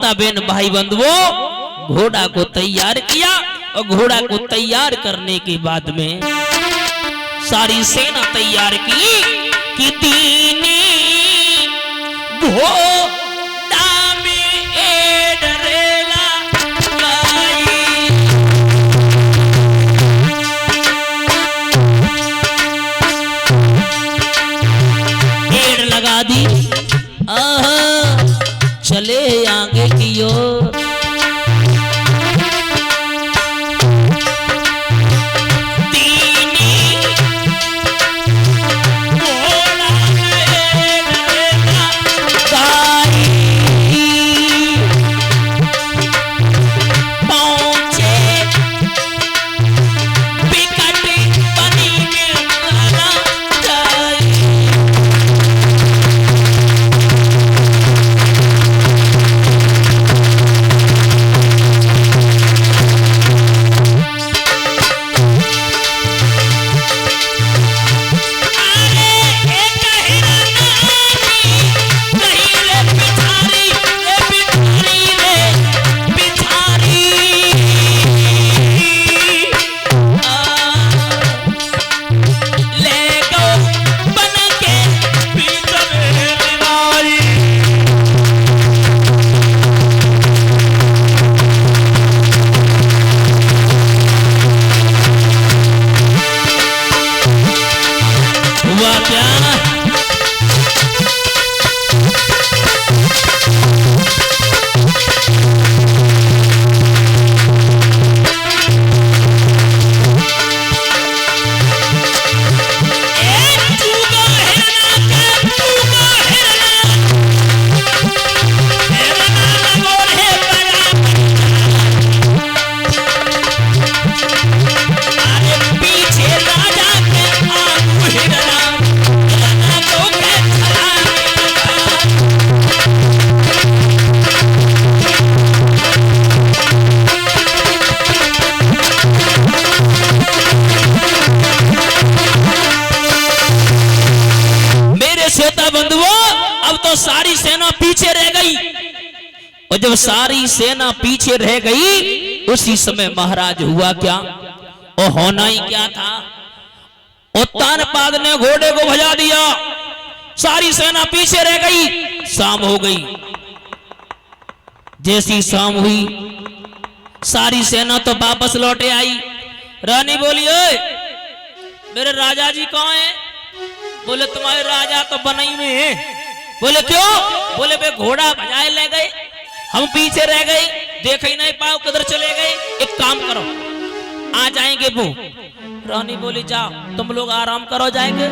Ben भाई बंधुओं घोड़ा को तैयार किया और घोड़ा को तैयार करने के बाद में सारी सेना तैयार की कि दीनी घोड़ा में एडरेला लाई। एड लगा दी चले आगे की ओर। अब तो सारी सेना पीछे रह गई और जब सारी सेना पीछे रह गई उसी समय महाराज हुआ क्या और होना ही क्या था। उत्तानपाद ने घोड़े को भजा दिया, सारी सेना पीछे रह गई, शाम हो गई। जैसी शाम हुई सारी सेना तो वापस लौटे आई। रानी बोली ओए मेरे राजा जी कहाँ हैं? बोले तुम्हारे राजा तो बनई में है। बोले क्यों? बोले वे घोड़ा भजाए ले गए, हम पीछे रह गए, देख ही नहीं पाओ किधर चले गए। एक काम करो आ जाएंगे वो। रानी बोली जाओ तुम लोग आराम करो, जाएंगे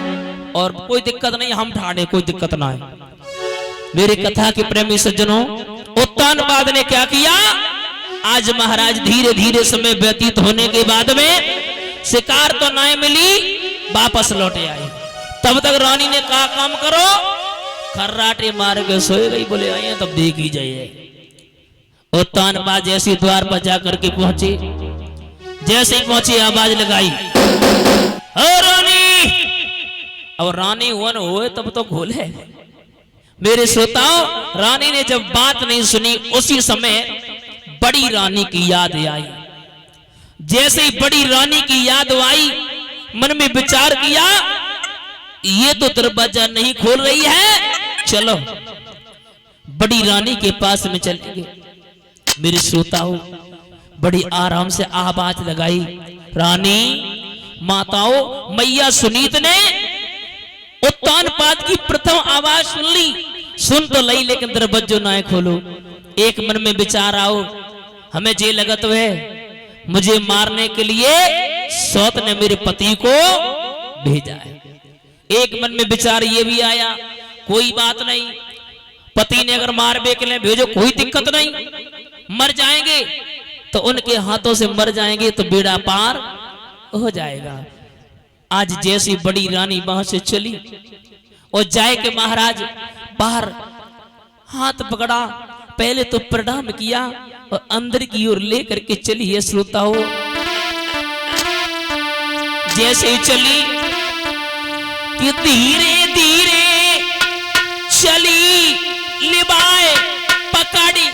और कोई दिक्कत नहीं, हम ठाणे कोई दिक्कत ना है। मेरी कथा के प्रेमी सज्जनों उत्तानपाद ने क्या किया, आज महाराज धीरे धीरे समय व्यतीत होने के बाद में शिकार तो ना मिली, वापस लौटे आए। तब तक रानी ने कहा काम करो, खर्राटे मार के सोए गई। बोले आइए तब देख ही जाइए। उत्तानपाद जैसे द्वार पर जाकर के पहुंचे, जैसे ही पहुंचे आवाज लगाई रानी। और रानी वन हुए तब तो खोले। मेरे श्रोताओं रानी ने जब बात नहीं सुनी उसी समय बड़ी रानी की याद आई। जैसे ही बड़ी रानी की याद आई मन में विचार किया ये तो दरवाजा नहीं खोल रही है, चलो बड़ी रानी के पास में चलेंगे। मेरे श्रोताओं बड़ी आराम से आवाज लगाई रानी। माताओं मैया सुनीत ने उत्तानपाद की प्रथम आवाज सुन ली, सुन तो लई लेकिन दरवाजा ना खोलो। एक मन में विचार आओ हमें जे लगत है मुझे मारने के लिए सौत ने मेरे पति को भेजा है। एक मन में विचार ये भी आया कोई बात नहीं, पति ने अगर मार के लिए भेजो कोई दिक्कत नहीं, मर जाएंगे तो उनके हाथों से मर जाएंगे तो बेड़ा पार हो जाएगा। आज जैसी बड़ी रानी वहां से चली और जाए के महाराज बाहर हाथ पकड़ा, पहले तो प्रणाम किया और अंदर की ओर लेकर के चली है। श्रोताओं जैसे ही चली कि धीरे धीरे चली, लिबाए पकड़ी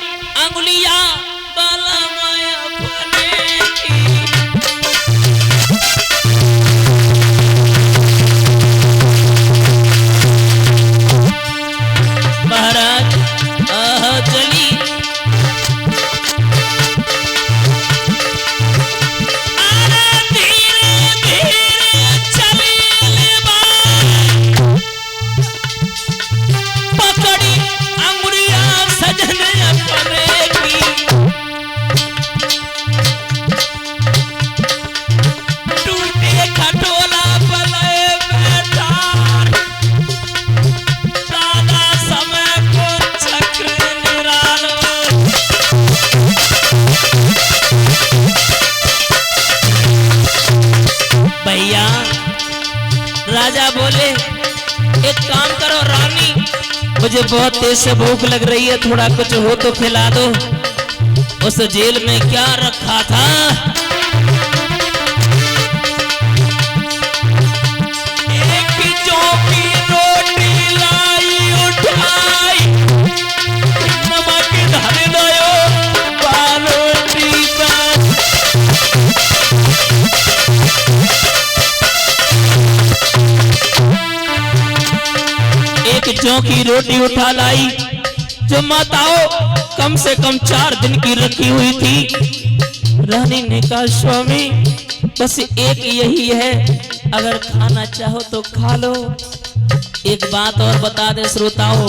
मुझे बहुत तेज से भूख लग रही है, थोड़ा कुछ हो तो खिला दो। उस जेल में क्या रखा था? एक जौ की रोटी लाई उठाई, नमक धर दयो बारोटी पर। एक जौ की रोटी उठा लाई, जो माताओं कम से कम 4 दिन की रखी हुई थी। रानी ने कहा स्वामी बस एक यही है, अगर खाना चाहो तो खा लो। एक बात और बता दे श्रोताओं,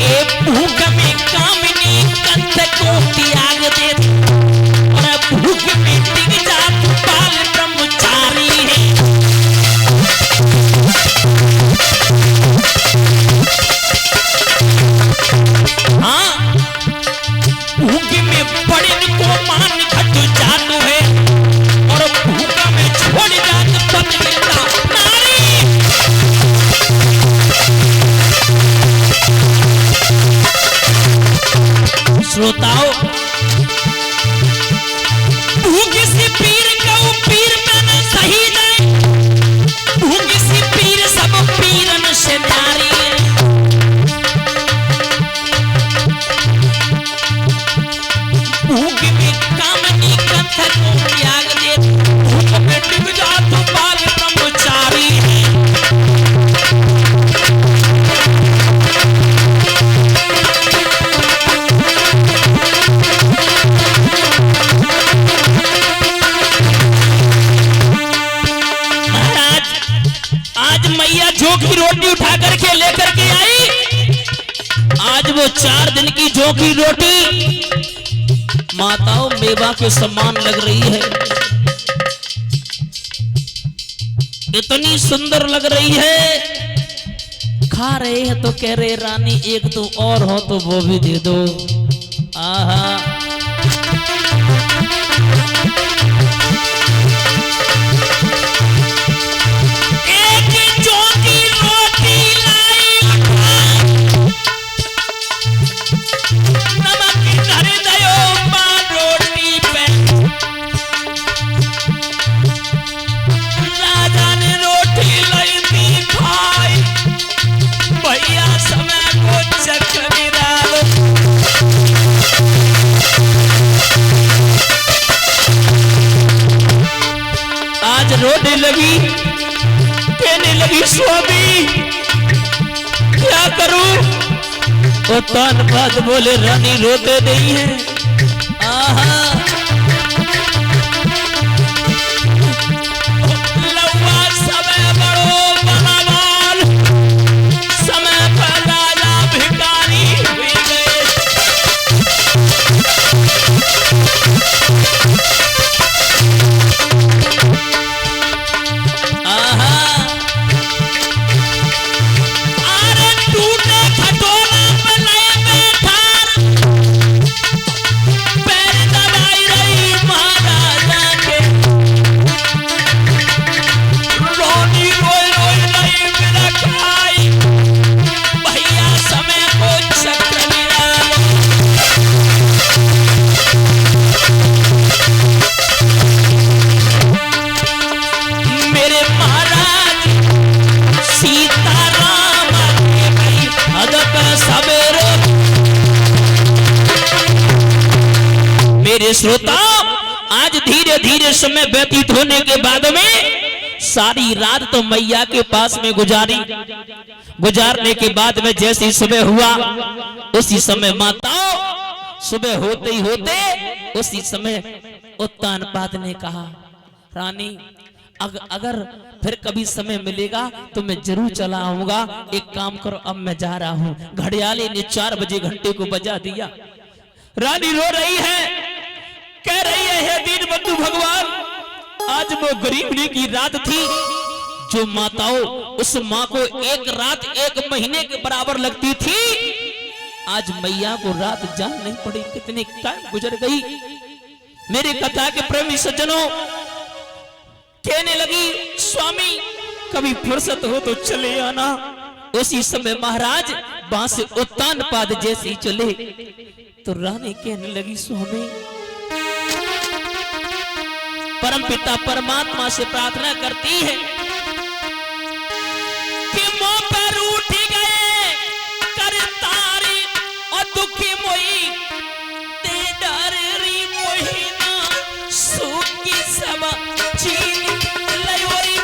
एक भूख में कामिनी कंठ को त्याग दे, और भूख में टिक जा तू बाल ब्रह्मचारी है। हाँ, भूख में बड़े को मान घट जातु है, और भूख में छोड़ जात पतिता नारी। श्रोताओं, भूख से पीर कऊ पीर मन सही जाए, भूख से पीर सब पीरन से नारी है। भूख में कामनी कंठ को त्याग दे, भूख में डूब जा तू बाल ब्रह्मचारी है। महाराज, आज मैया जौ की रोटी उठा करके लेकर के आई। आज वो 4 दिन की जौ की रोटी माताओं मेवा के समान लग रही है, इतनी सुंदर लग रही है। खा रहे हैं तो कह रहे रानी एक तो और हो तो वो भी दे दो। आहा, एक जौ की रोटी लाई, नमक धर दयो बारोटी पे। राजा ने रोटी लाई थी खाई, भैया समय को चख निरालो। आज रोटी लगी, कहने लगी स्वामी क्या करूं? वो तान बात बोले रानी रोते नहीं है। आहा, लौवा समय बड़ो बहावाल, समय पर राजा भिखारी हुई गए। आहा, अरे टूटे खटोला पे नए बैठार, पैर दबाई रही महाराजा के। रोनी रोई रोई नहीं मेरा खाई, भैया समय को चक्र निरालो। मेरे महाराज सीताराम के भाई अदब सवेरो। मेरे श्रोता, आज धीरे धीरे समय व्यतीत होने के बाद में सारी रात तो मैया के पास में गुजारने के बाद में जैसी सुबह हुआ उसी समय माताओं, सुबह होते ही होते उसी समय उत्तानपाद ने कहा रानी अगर फिर कभी समय मिलेगा तो मैं जरूर चला आऊंगा। एक काम करो, अब मैं जा रहा हूं। घड़ियाले ने 4 बजे घंटे को बजा दिया। रानी रो रही है, कह रही है हे दीन बंधु भगवान, आज वो गरीबी की रात थी जो माताओं उस माँ को एक रात 1 महीने के बराबर लगती थी। आज मैया को रात जान नहीं पड़ी, कितने टाइम गुजर गई। मेरे कथा के प्रेमी सज्जनों, कहने लगी स्वामी कभी फुर्सत हो तो चले आना। उसी समय महाराज वहां से उत्तान पाद जैसे ही चले तो रानी कहने लगी स्वामी परमपिता परमात्मा से प्रार्थना करती है कि मुंह पर उठ गए कर तारी और दुखी मोई ते डरी मोहिना सुखी सब चीन लयोरी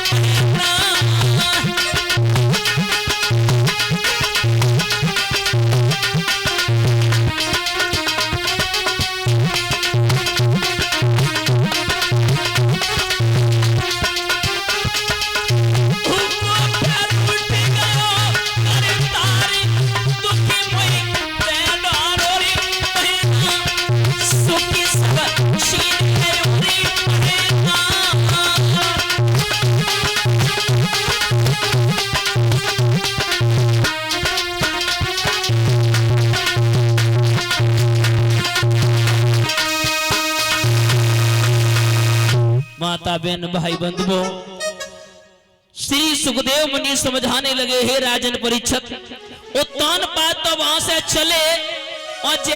माता बहन भाई बंधुओं श्री सुखदेव मुनि समझाने लगे हे राजन परीक्षित उत्तान पाद तो वहां से चले और